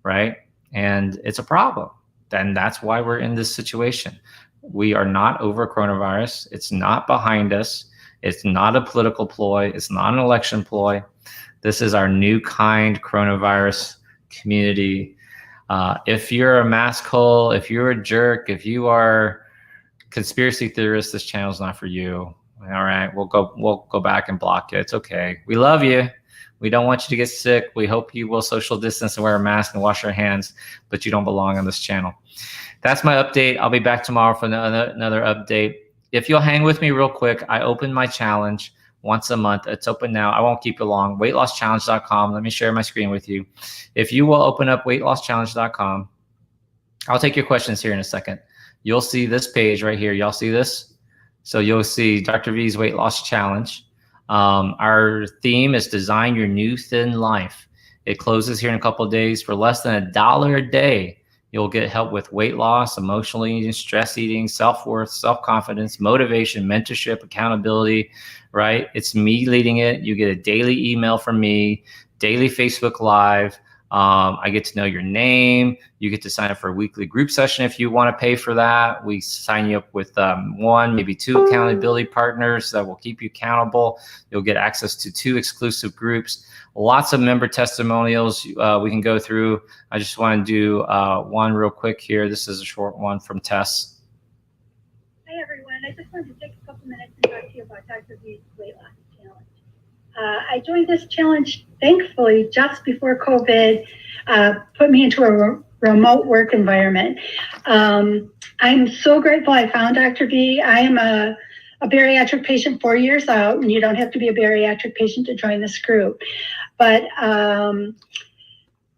right? And it's a problem. And that's why we're in this situation. We are not over coronavirus. It's not behind us. It's not a political ploy. It's not an election ploy. This is our new kind coronavirus community. If you're a mask hole, if you're a jerk, if you are conspiracy theorist, this channel is not for you. All right, we'll go back and block you. It's okay. We love you. We don't want you to get sick. We hope you will social distance and wear a mask and wash your hands, but you don't belong on this channel. That's my update. I'll be back tomorrow for another update. If you'll hang with me real quick, I open my challenge once a month. It's open now. I won't keep you long. WeightLossChallenge.com. Let me share my screen with you. If you will open up WeightLossChallenge.com, I'll take your questions here in a second. You'll see this page right here. Y'all see this? So you'll see Dr. V's Weight Loss Challenge. Our theme is Design Your New Thin Life. It closes here in a couple of days. For less than $1 a day, you'll get help with weight loss, emotional eating, stress eating, self-worth, self-confidence, motivation, mentorship, accountability, right? It's me leading it. You get a daily email from me, daily Facebook Live. I get to know your name. You get to sign up for a weekly group session if you want to pay for that. We sign you up with 1, maybe 2 accountability partners that will keep you accountable. You'll get access to 2 exclusive groups. Lots of member testimonials we can go through. I just want to do one real quick here. This is a short one from Tess. Hi, everyone. I just wanted to take a couple minutes and talk to you about Dr. V's weight loss challenge. I joined this challenge, thankfully, just before COVID put me into a remote work environment. I'm so grateful I found Dr. V. I am a bariatric patient 4 years out, and you don't have to be a bariatric patient to join this group. But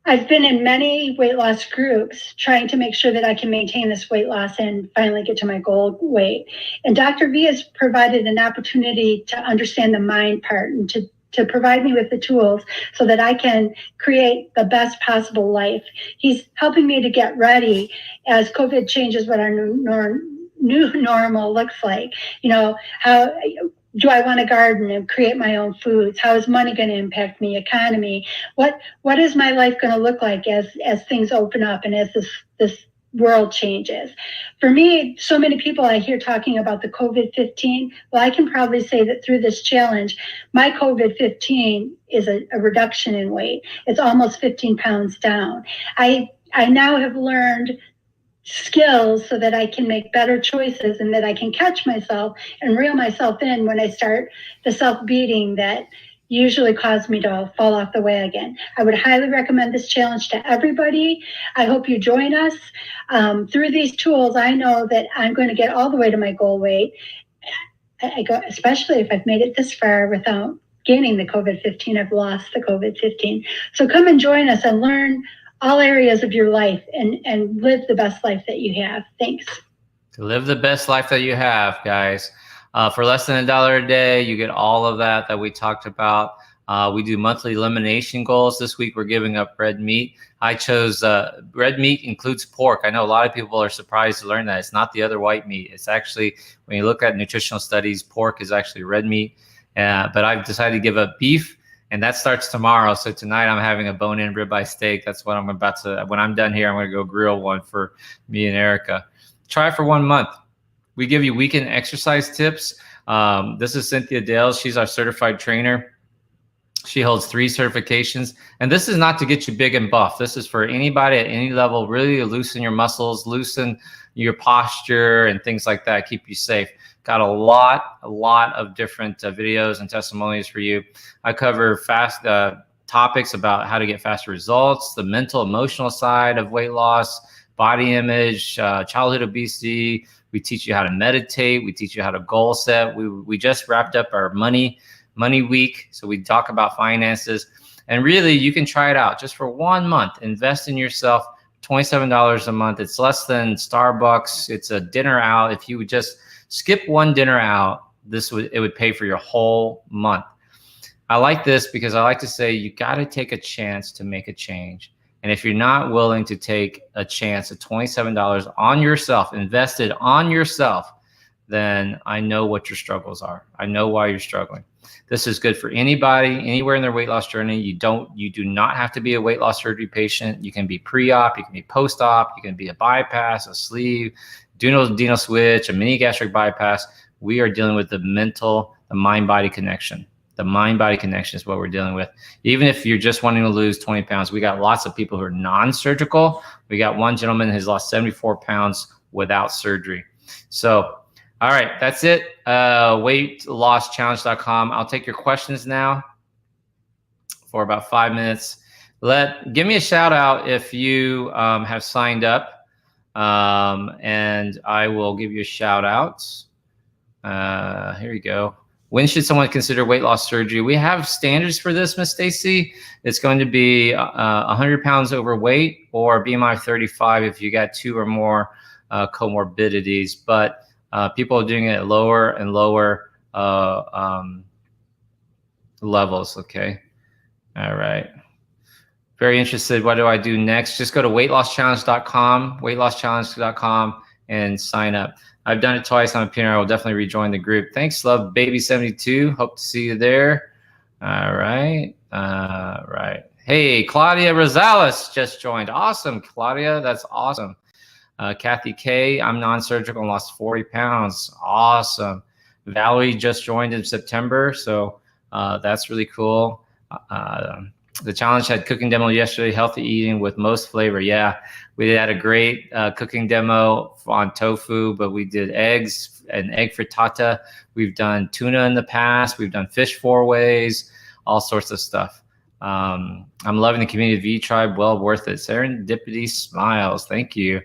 I've been in many weight loss groups trying to make sure that I can maintain this weight loss and finally get to my goal weight. And Dr. V has provided an opportunity to understand the mind part and to provide me with the tools so that I can create the best possible life. He's helping me to get ready as COVID changes what our new normal looks like. How do I want to garden and create my own foods? How is money going to impact me? Economy? What is my life going to look like as things open up and as this world changes. For me, so many people I hear talking about the COVID-15. Well, I can probably say that through this challenge, my COVID-15 is a reduction in weight. It's almost 15 pounds down. I now have learned skills so that I can make better choices and that I can catch myself and reel myself in when I start the self-beating that usually cause me to fall off the way again. I would highly recommend this challenge to everybody. I hope you join us. Through these tools, I know that I'm going to get all the way to my goal weight. I go, especially if I've made it this far without gaining the COVID-15, I've lost the COVID-15. So come and join us and learn all areas of your life and live the best life that you have. Thanks. To live the best life that you have, guys. For less than $1 a day, you get all of that we talked about. We do monthly elimination goals. This week, we're giving up red meat. I chose red meat includes pork. I know a lot of people are surprised to learn that. It's not the other white meat. It's actually, when you look at nutritional studies, pork is actually red meat. But I've decided to give up beef, and that starts tomorrow. So tonight I'm having a bone-in ribeye steak. That's what I'm about to, when I'm done here, I'm going to go grill one for me and Erica. Try it for 1 month. We give you weekend exercise tips. This is Cynthia Dale. She's our certified trainer. She holds 3 certifications. And this is not to get you big and buff. This is for anybody at any level, really loosen your muscles, loosen your posture and things like that, keep you safe. Got a lot of different videos and testimonies for you. I cover fast topics about how to get faster results, the mental, emotional side of weight loss, body image, childhood obesity. We teach you how to meditate. We teach you how to goal set. We just wrapped up our money week. So we talk about finances. And really, you can try it out just for 1 month. Invest in yourself, $27 a month. It's less than Starbucks. It's a dinner out. If you would just skip one dinner out, it would pay for your whole month. I like this because I like to say you got to take a chance to make a change. And if you're not willing to take a chance at $27 on yourself, invested on yourself, then I know what your struggles are. I know why you're struggling. This is good for anybody, anywhere in their weight loss journey. You do not have to be a weight loss surgery patient. You can be pre-op, you can be post-op, you can be a bypass, a sleeve, duodenal switch, a mini gastric bypass. We are dealing with the mind-body connection. The mind-body connection is what we're dealing with. Even if you're just wanting to lose 20 pounds, we got lots of people who are non-surgical. We got one gentleman who's lost 74 pounds without surgery. So, all right, that's it. WeightLossChallenge.com. I'll take your questions now for about 5 minutes. Give me a shout out if you have signed up, and I will give you a shout out. Here you go. When should someone consider weight loss surgery? We have standards for this, Miss Stacy. It's going to be 100 pounds overweight or BMI 35 if you got 2 or more comorbidities. But people are doing it at lower and lower levels. Okay. All right. Very interested. What do I do next? Just go to WeightLossChallenge.com, WeightLossChallenge.com, and sign up. I've done it twice. I'm a pioneer. I will definitely rejoin the group. Thanks, love, baby72. Hope to see you there. All right. Right. Hey, Claudia Rosales just joined. Awesome, Claudia. That's awesome. Kathy K, I'm non-surgical and lost 40 pounds. Awesome. Valerie just joined in September, so that's really cool. The challenge had cooking demo yesterday, healthy eating with most flavor. Yeah, we had a great cooking demo on tofu, but we did eggs and egg frittata. We've done tuna in the past. We've done fish 4 ways, all sorts of stuff. I'm loving the community of V-Tribe. Well worth it. Serendipity smiles. Thank you.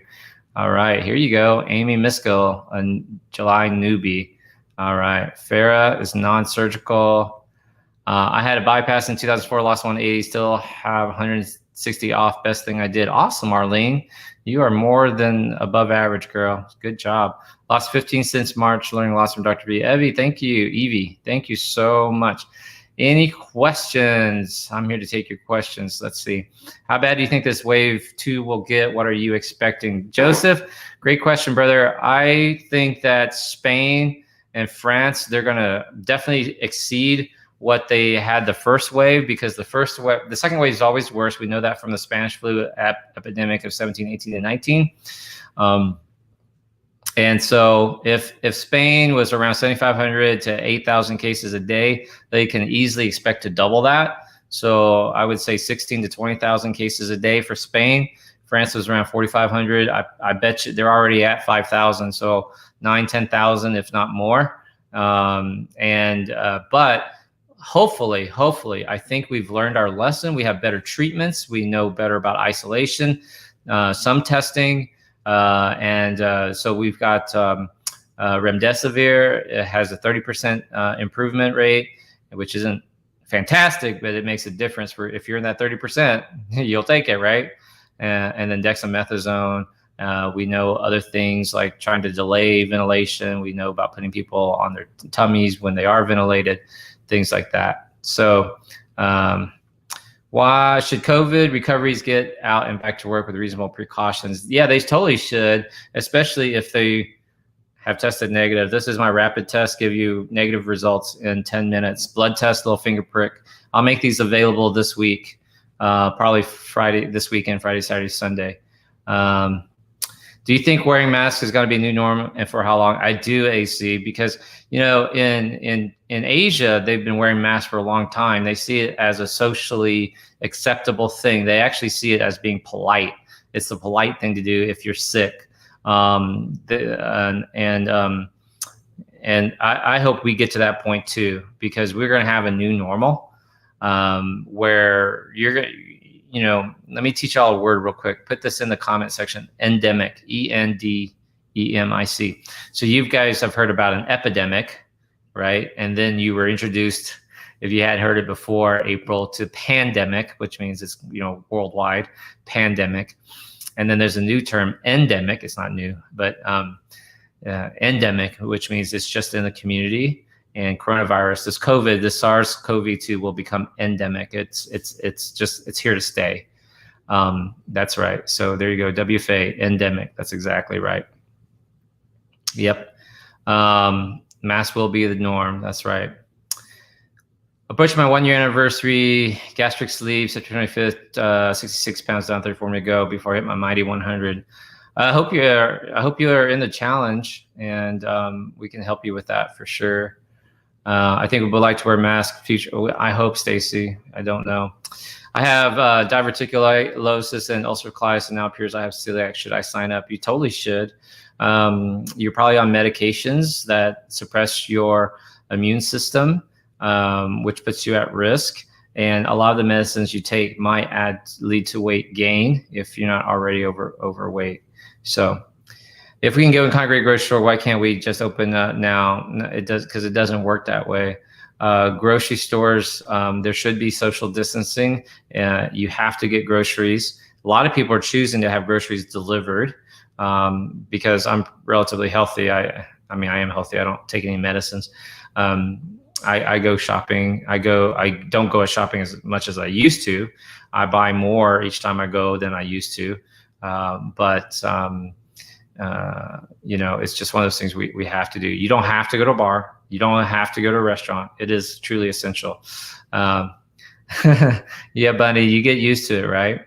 All right, here you go. Amy Miskell, a July newbie. All right, Farah is non-surgical. I had a bypass in 2004, lost 180, still have 160 off. Best thing I did. Awesome, Arlene. You are more than above average, girl. Good job. Lost 15 since March, learning lots from Dr. B. Evie, thank you. Evie, thank you so much. Any questions? I'm here to take your questions. Let's see. How bad do you think this wave 2 will get? What are you expecting? Joseph, great question, brother. I think that Spain and France, they're going to definitely exceed what they had the first wave, because the second wave is always worse. We know that from the Spanish flu epidemic of 17, 18, and 19. And so if Spain was around 7,500 to 8,000 cases a day, they can easily expect to double that. So I would say 16 to 20,000 cases a day for Spain. France was around 4,500. I bet you they're already at 5,000. So 9, 10,000, if not more. But hopefully, I think we've learned our lesson. We have better treatments. We know better about isolation, some testing. So we've got remdesivir. It has a 30% improvement rate, which isn't fantastic, but it makes a difference. For if you're in that 30%, you'll take it, right? And then dexamethasone. We know other things like trying to delay ventilation. We know about putting people on their tummies when they are ventilated, things like that. So why should COVID recoveries get out and back to work with reasonable precautions? Yeah, they totally should, especially if they have tested negative. This is my rapid test, give you negative results in 10 minutes. Blood test, little finger prick. I'll make these available this week, probably this weekend, Friday, Saturday, Sunday. Do you think wearing masks is going to be a new norm, and for how long? I do, AC, because in Asia they've been wearing masks for a long time. They see it as a socially acceptable thing. They actually see it as being polite. It's the polite thing to do if you're sick. And I hope we get to that point too, because we're going to have a new normal where you're going to. Let me teach y'all a word real quick. Put this in the comment section. Endemic, ENDEMIC. So you guys have heard about an epidemic, right? And then you were introduced, if you hadn't heard it before, April, to pandemic, which means it's worldwide, pandemic. And then there's a new term, endemic. It's not new, but endemic, which means it's just in the community. And coronavirus, this COVID, this SARS-CoV-2 will become endemic. It's here to stay. That's right. So there you go. WFA, endemic. That's exactly right. Yep. Mask will be the norm. That's right. Approaching my 1-year anniversary, gastric sleeve, September 25th, 66 pounds down, 34 more to go before I hit my mighty 100. I hope you're in the challenge, and we can help you with that for sure. I think we would like to wear masks future. I hope, Stacy. I don't know. I have diverticulosis and ulcerative colitis, and now it appears I have celiac. Should I sign up? You totally should. You're probably on medications that suppress your immune system, which puts you at risk. And a lot of the medicines you take might lead to weight gain if you're not already overweight. So if we can go and congregate grocery store, why can't we just open now? It does, because it doesn't work that way. Grocery stores, there should be social distancing. You have to get groceries. A lot of people are choosing to have groceries delivered because I'm relatively healthy. I am healthy. I don't take any medicines. I go shopping. I don't go shopping as much as I used to. I buy more each time I go than I used to. It's just one of those things we have to do. You don't have to go to a bar. You don't have to go to a restaurant. It is truly essential. Yeah, Bunny, you get used to it, right?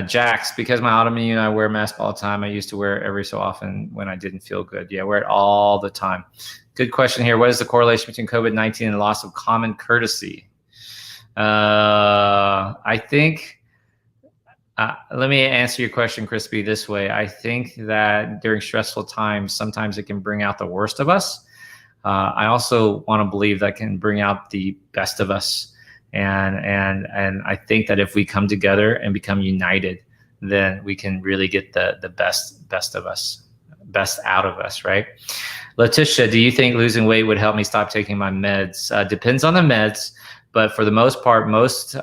Jax, because my autoimmune, I wear a mask all the time. I used to wear it every so often when I didn't feel good. Yeah, I wear it all the time. Good question here. What is the correlation between COVID-19 and the loss of common courtesy? I think... let me answer your question, Crispy, this way. I think that during stressful times, sometimes it can bring out the worst of us. I also want to believe that can bring out the best of us. And I think that if we come together and become united, then we can really get the best of us, best out of us, right? Letitia, do you think losing weight would help me stop taking my meds? Depends on the meds, but for the most part, most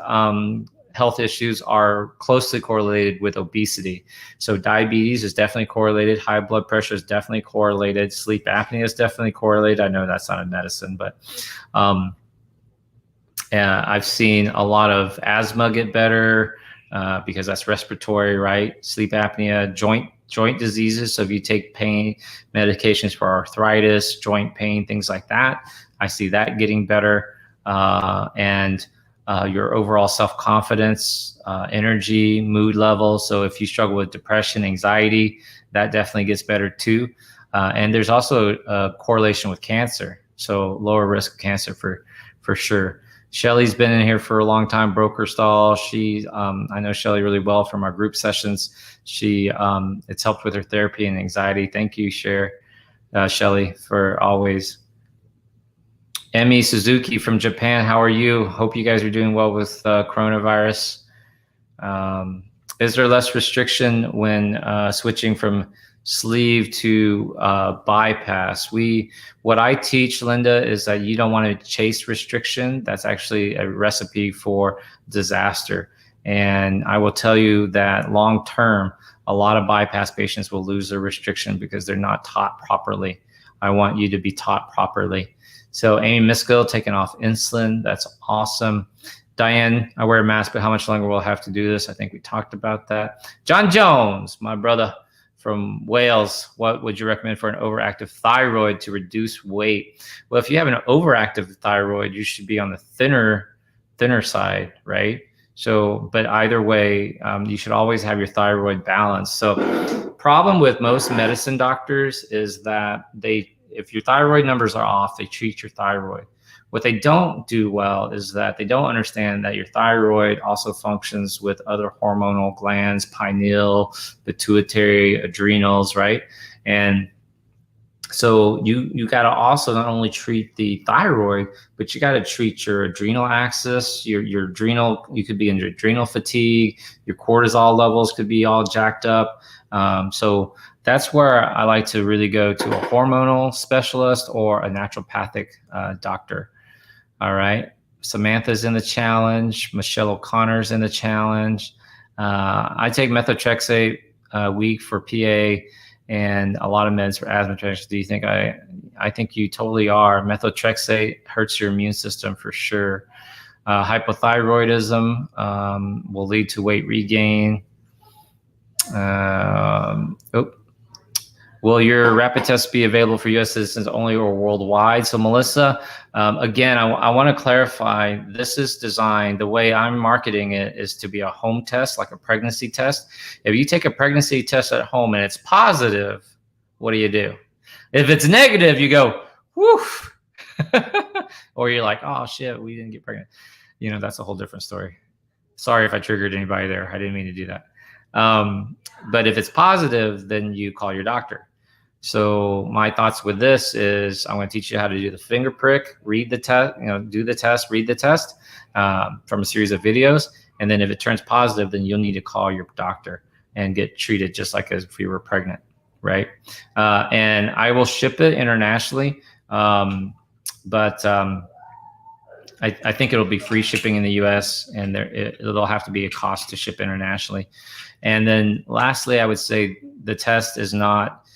health issues are closely correlated with obesity. So diabetes is definitely correlated. High blood pressure is definitely correlated. Sleep apnea is definitely correlated. I know that's not a medicine, but I've seen a lot of asthma get better because that's respiratory, right? Sleep apnea, joint diseases. So if you take pain medications for arthritis, joint pain, things like that, I see that getting better. and your overall self-confidence, energy, mood levels. So if you struggle with depression, anxiety, that definitely gets better too. And there's also a correlation with cancer. So lower risk of cancer for sure. Shelly's been in here for a long time, broker stall. I know Shelly really well from our group sessions. It's helped with her therapy and anxiety. Thank you, Shelly, for always. Emi Suzuki from Japan, how are you? Hope you guys are doing well with coronavirus. Is there less restriction when switching from sleeve to bypass? What I teach, Linda, is that you don't want to chase restriction. That's actually a recipe for disaster. And I will tell you that long term, a lot of bypass patients will lose their restriction because they're not taught properly. I want you to be taught properly. So Amy Miskill taking off insulin. That's awesome. Diane, I wear a mask, but how much longer will I have to do this? I think we talked about that. John Jones, my brother from Wales, what would you recommend for an overactive thyroid to reduce weight? Well, if you have an overactive thyroid, you should be on the thinner side, right? So, but either way, you should always have your thyroid balanced. So problem with most medicine doctors is that if your thyroid numbers are off, they treat your thyroid. What they don't do well is that they don't understand that your thyroid also functions with other hormonal glands, pineal, pituitary, adrenals, right? And so you got to also not only treat the thyroid, but you got to treat your adrenal axis, your adrenal, you could be in adrenal fatigue, your cortisol levels could be all jacked up. So that's where I like to really go to a hormonal specialist or a naturopathic doctor. All right. Samantha's in the challenge. Michelle O'Connor's in the challenge. I take methotrexate a week for PA and a lot of meds for asthma. Do you think I think you totally are. Methotrexate hurts your immune system for sure. Hypothyroidism will lead to weight regain. Will your rapid test be available for U.S. citizens only or worldwide? So Melissa, again, I want to clarify, this is designed, the way I'm marketing it is to be a home test, like a pregnancy test. If you take a pregnancy test at home and it's positive, what do? If it's negative, you go, woof. Or you're like, oh shit, we didn't get pregnant. You know, that's a whole different story. Sorry if I triggered anybody there. I didn't mean to do that. But if it's positive, then you call your doctor. So my thoughts with this is I'm going to teach you how to do the finger prick, read the test, do the test, read the test from a series of videos. And then if it turns positive, then you'll need to call your doctor and get treated just like as if you were pregnant, right? And I will ship it internationally, but I think it'll be free shipping in the US, and it'll have to be a cost to ship internationally. And then lastly, I would say the test is not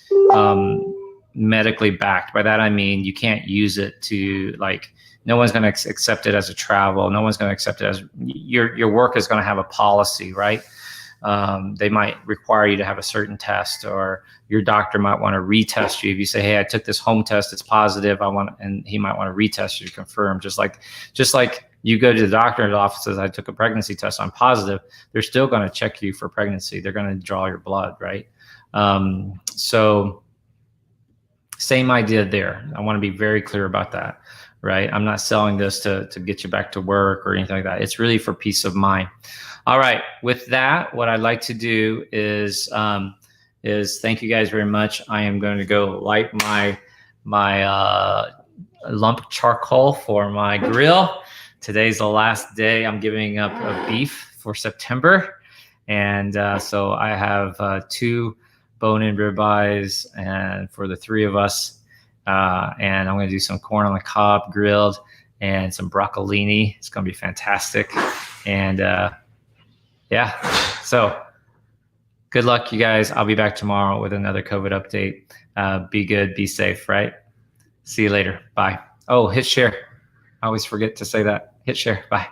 medically backed. By that, I mean, you can't use it to no one's going to accept it as a travel. No one's going to accept it as your work is going to have a policy, right? They might require you to have a certain test, or your doctor might want to retest you. If you say, hey, I took this home test, it's positive, and he might want to retest you to confirm. Just like you go to the doctor's office, says, I took a pregnancy test, I'm positive. They're still going to check you for pregnancy. They're going to draw your blood, right? So same idea there. I want to be very clear about that, right? I'm not selling this to get you back to work or anything like that. It's really for peace of mind. All right. With that, what I'd like to do is thank you guys very much. I am going to go light my lump charcoal for my grill. Today's the last day I'm giving up a beef for September. And so I have 2 bone-in ribeyes and for the 3 of us. And I'm going to do some corn on the cob grilled and some broccolini. It's going to be fantastic. And yeah, so good luck, you guys. I'll be back tomorrow with another COVID update. Be good, be safe, right? See you later. Bye. Oh, hit share. I always forget to say that. Hit share. Bye.